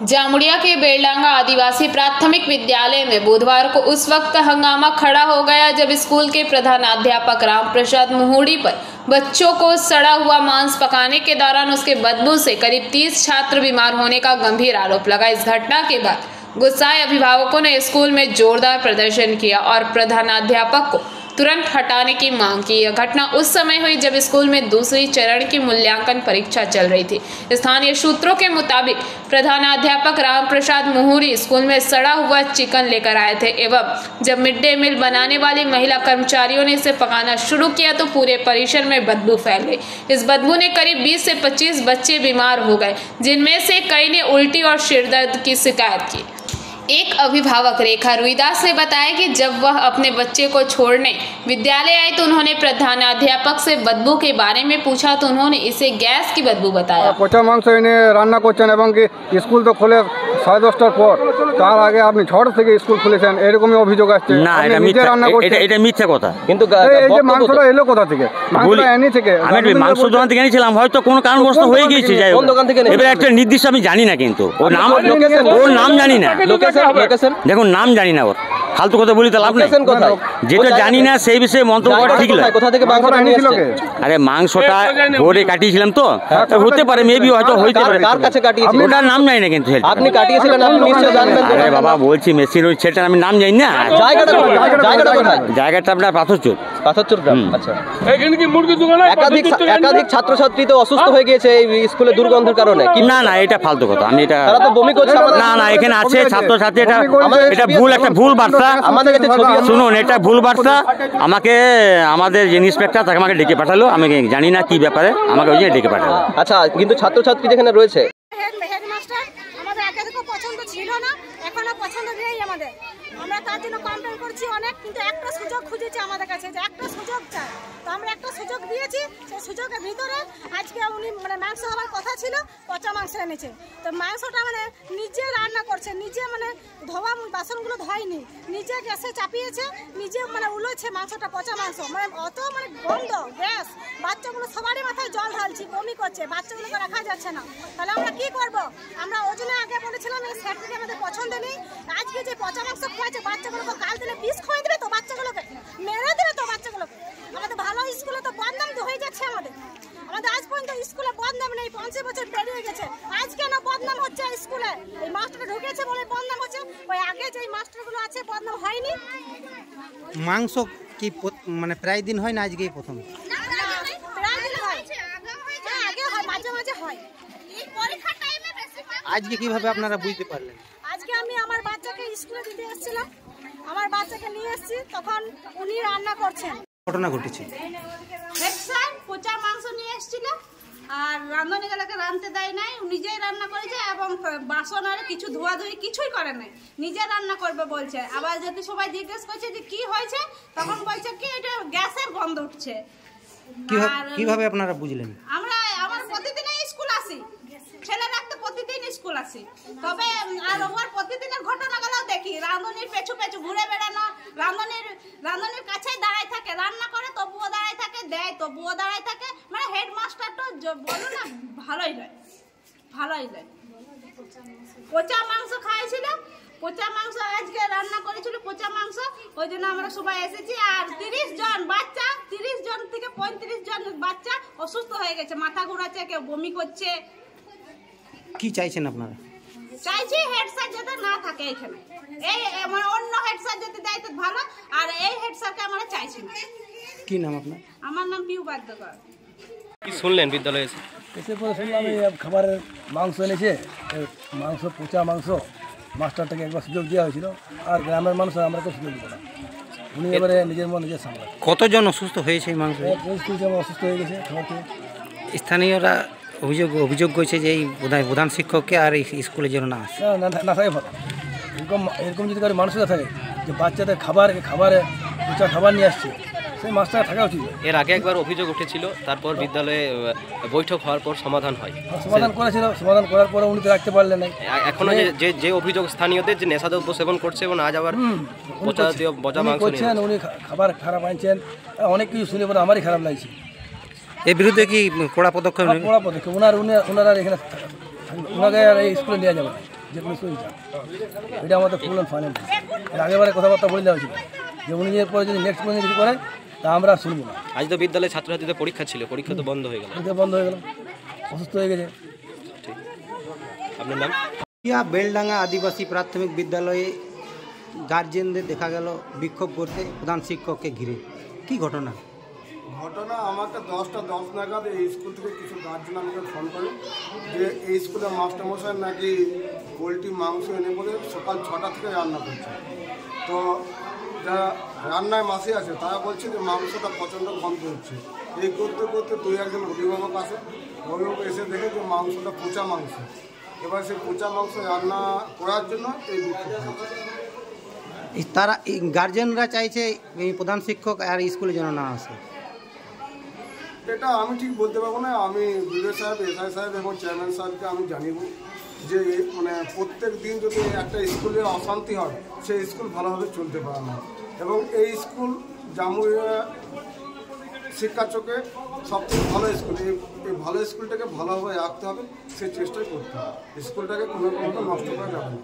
जामुड़िया के बेलडांगा आदिवासी प्राथमिक विद्यालय में बुधवार को उस वक्त हंगामा खड़ा हो गया जब स्कूल के प्रधानाध्यापक राम प्रसाद मुहूड़ी पर बच्चों को सड़ा हुआ मांस पकाने के दौरान उसके बदबू से करीब 30 छात्र बीमार होने का गंभीर आरोप लगा। इस घटना के बाद गुस्साए अभिभावकों ने स्कूल में जोरदार प्रदर्शन किया और प्रधानाध्यापक को तुरंत हटाने की मांग की। यह घटना उस समय हुई जब स्कूल में दूसरी चरण की मूल्यांकन परीक्षा चल रही थी। स्थानीय सूत्रों के मुताबिक प्रधानाध्यापक राम प्रसाद मुहूड़ी स्कूल में सड़ा हुआ चिकन लेकर आए थे एवं जब मिड डे मील बनाने वाली महिला कर्मचारियों ने इसे पकाना शुरू किया तो पूरे परिसर में बदबू फैल गई। इस बदबू ने करीब 20 से 25 बच्चे बीमार हो गए, जिनमें से कई ने उल्टी और सिरदर्द की शिकायत की। एक अभिभावक रेखा रुईदास ने बताया कि जब वह अपने बच्चे को छोड़ने विद्यालय आई तो उन्होंने प्रधानाध्यापक से बदबू के बारे में पूछा तो उन्होंने इसे गैस की बदबू बताया। পচা মাংস এনে রান্না করছেন এবং কি স্কুল তো খোলে 10:30টার পর, তার আগে আপনি 6টা থেকে স্কুল খুলেছেন, এরকমই অভিযোগ আসছে। না, এটা মিথ্যা কথা। কিন্তু এই যে মাংসটা এলো কোথা থেকে? মাংসটা এনে থেকে আমি মাংস দোকান থেকে এনেছিলাম, হয়তো কোনো কারণবশত হয়ে গিয়েছে। যাই হোক, এবার একটা নির্দিষ্ট আমি জানি না, কিন্তু ওর নাম জানি না। দেখুন, নাম জানি না, ওর ফালতু কথা বলি তাহলে আপনি যেটা জানি না সেই বিষয়ে মন্তব্য করা ঠিক নয়। কোথা থেকে মাংসটা এনেছিল? আরে মাংসটা ভোরে কাটিয়েছিলাম তো, হতে পারে, মেবি হয়তো হইতে পারে। কার কাছে কাটিয়েছিলেন? ওটার নাম জানি না, কিন্তু আপনি কাটিয়েছিলেন, আপনি নিশ্চয়ই জানবেন। আরে বাবা, বলছি মেশিন ওই সেটার আমি নাম জানি না। জায়গাটা কোথায়? জায়গাটা আপনার পাথরচর গ্রাম। আচ্ছা, একাধিক ছাত্রছাত্রী তো অসুস্থ হয়ে গিয়েছে এই স্কুলে দুর্গন্ধের কারণে। না না, এটা ফালতু কথা। আমি এটা তারা তো বমি করছে। না না, এখানে আছে ছাত্রছাত্রী, এটা ভুল বার্তা। আমাদের কাছে ছবি শুনুন, এটা ভুল বার্তা। আমাদের যে ইন্সপেক্টর তাকে আমাকে ডেকে পাঠালো, আমি জানি না কি ব্যাপারে, আমাকে ওই জন্য ডেকে পাঠালো। আচ্ছা, কিন্তু ছাত্রছাত্রী যেখানে রয়েছে, হেডমাস্টার আমাদের আগে থেকে পছন্দ ছিল না, এখনো পছন্দ নেই আমাদের। আমরা তার জন্য কমপ্লেন করছি অনেক, কিন্তু একটা সুযোগ খুঁজেছে আমাদের কাছে যে একটা সুযোগ চাই, তো আমরা একটা সুযোগ দিয়েছি। সেই সুযোগের ভিতরে আজকে উনি মাংস হওয়ার কথা ছিল, পচা মাংস এনেছে। তো মাংসটা নিজে রান্না করছে, নিজে ধোয়া বাসনগুলো ধোয়নি, নিজে গ্যাসে চাপিয়েছে, নিজে উলোচ্ছে মাংসটা, পচা মাংস, অত গন্ধ, গ্যাস। বাচ্চাগুলো সবারই মাথায় জল ঢালছি, বমি করছে, বাচ্চাগুলোকে রাখা যাচ্ছে না। তাহলে আমরা কি করব? আমরা ওই জন্য আগে বলেছিলাম এই সেটটি আমাদের পছন্দ নেই। আজকে যে পচা মাংস খোয়াচ্ছে বাচ্চাগুলোকে, কাল দিলে বিষ খাওয়াই দেবে তো, বাচ্চাগুলোকে মেরে দেবে তো, বাচ্চাগুলোকে। আমাদের ভালো স্কুলে তো বদনাম তো হয়ে যাচ্ছে। আমাদের আজ পর্যন্ত স্কুলে বদনাম নেই, 50 বছর পেরিয়ে গেছে, আজ কেন বদনাম হচ্ছে স্কুলে? এই মাস্টার ঢুকেছে বলে বদনাম হচ্ছে, ওই আগে যে মাস্টারগুলো আছে বদনাম হয়নি। মাংস কি প্রায় দিন হয় না, আজকেই প্রথম? আগে হয়, মাঝে মাঝে হয়। আজকে কিভাবে আপনারা বুঝতে পারলেন? আজকে আমি আমার বাচ্চাকে স্কুলে দিতে এসেছিলাম, আমার বাচ্চাকে নিয়ে এসেছি, তখন উনি রান্না করছেন। ঘটনা ঘটেছে, পচা মাংস নিয়ে এসেছিল আর রাঁধুনিগুলোকে রাঁধতে দেয় নাই, নিজেই রান্না করেছে এবং বাসন আর কিছু ধোয়াধুয়ি কিছুই করে নাই, নিজে রান্না করবে বলছে। আবার যদি সবাই জিজ্ঞেস করছে যে কি হয়েছে, তখন বলছে কি এটা গ্যাসের গন্ধ উঠছে। কিভাবে আপনারা বুঝলেন? আমার প্রতিদিনই স্কুল আসি, ছেলেরা তো প্রতিদিন স্কুল আসি, তবে আর ওর প্রতিদিনের ঘটনাগুলো দেখি। রাঁধুনির পেছু পেছু ঘুরে বেড়ানো, রাঁধুনির কাছেই দাঁড়ায় থাকে, রান্না করে তবুও দাঁড়ায় থাকে, দেয় তবুও দাঁড়ায় থাকে। হেডমাস্টার তো বলো না, ভালোই নয়। পচা মাংস খাইছিল, পচা মাংস আজকে রান্না করেছিল, পচা মাংস। ওই জন্য আমরা সবাই এসেছি। আর 30 জন বাচ্চা, 30 জন থেকে 35 জন বাচ্চা অসুস্থ হয়ে গেছে, মাথা ঘোরাচ্ছে, কেউ বমি করছে। কি চাইছেন আপনারা? চাইছি হেড স্যার যাতে না থাকে এখানে, এই অন্য হেড স্যার যাতে দেয় তো ভালো, আর এই হেড স্যারকে আমরা চাইছি না। কি নাম আপনার? আমার নাম পিউ বাদ্যকর। কি শুনলেন বিদ্যালয়ে এসে পরে শুনলাম এই খাবারের মাংস এনেছে, মাংস পচা মাংস। মাস্টারটাকে একবার সুযোগ দেওয়া হয়েছিল, আর গ্রামের মানুষ আমরা তো সুযোগ দিব না। উনি এবারে নিজের মন নিজের সামলান। কতজন অসুস্থ হয়েছে এই মাংস? অসুস্থ হয়ে গেছে খাবার খেয়ে। স্থানীয়রা অভিযোগ করছে যে এই প্রধান শিক্ষককে আর এই স্কুলে যেন না আসে। না থাকে ভালো। এরকম যদি কারো মানুষরা থাকে যে বাচ্চাদের খাবারে পচা খাবার নিয়ে আসছে, সেই মাস্টার থাকা উচিত। এর আগে একবার অভিযোগ উঠেছিল, তারপর বিদ্যালয়ে বৈঠক হওয়ার পর সমাধান হয়। সমাধান করেছিল, সমাধান করার পরে উনি তো রাখতে পারলেন না। এখনো যে অভিযোগ স্থানীয়দের যে নেশাদ্রব্য সেবন করছে এবং আজ আবার পচা মাংস করছেন, উনি খাবার খারাপ আনছেন, অনেক কিছু শুনে পরে আমারই খারাপ লাগছে। এর বিরুদ্ধে কি কড়া পদক্ষেপ? ওনারা এখানে ওনাকে আর এই স্কুলে নিয়ে যাবে। যে কোনো স্কুলে যান, এটা আমাদের ফুল অ্যান্ড ফাইনাল। এর আগেবারে কথাবার্তা বলে দেওয়া হয়েছিল যে উনি এরপরে যদি নেক্সট কোনো কিছু করে তা আমরা শুনবো না। আজ তো বিদ্যালয়ে ছাত্রছাত্রীদের পরীক্ষা ছিল, পরীক্ষা তো বন্ধ হয়ে গেল। পরীক্ষা বন্ধ হয়ে গেল, অসুস্থ হয়ে গেছে। আপনার নাম? বেলডাঙ্গা আদিবাসী প্রাথমিক বিদ্যালয়ে গার্জেনদের দেখা গেল বিক্ষোভ করতে প্রধান শিক্ষককে ঘিরে, কি ঘটনা? ঘটনা আমাকে 10:10 নাগাদ এই স্কুল থেকে কিছু গার্জেন আমাকে ফোন করে যে এই স্কুলে মাস্টারমশাই নাকি পোলট্রি মাংস এনে বলে সকাল 6টা থেকে রান্না করছে। তো যারা রান্নায় মাসি আছে তারা বলছে যে মাংসটা প্রচণ্ড গন্ধ হচ্ছে। এই করতে করতে 2-1জন অভিভাবক আসে, অভিভাবক এসে দেখে যে মাংসটা পচা মাংস। এবার সেই পচা মাংস রান্না করার জন্য এই বিক্ষোভ হয়েছে। তারা গার্জেনরা চাইছে এই প্রধান শিক্ষক আর স্কুলে যেন না আসে। এটা আমি ঠিক বলতে পারবো না। আমি বিডিও সাহেব, এসআই সাহেব এবং চেয়ারম্যান সাহেবকে আমি জানিব যে মানে প্রত্যেক দিন যদি একটা স্কুলে অশান্তি হয় সেই স্কুল ভালোভাবে চলতে পারে না। এবং এই স্কুল জামুরিয়া শিক্ষা চোখে সবথেকে ভালো স্কুল। এই ভালো স্কুলটাকে ভালোভাবে রাখতে হবে, সেই চেষ্টাই করতে হবে। স্কুলটাকে কোনো নষ্ট করা যাবে না।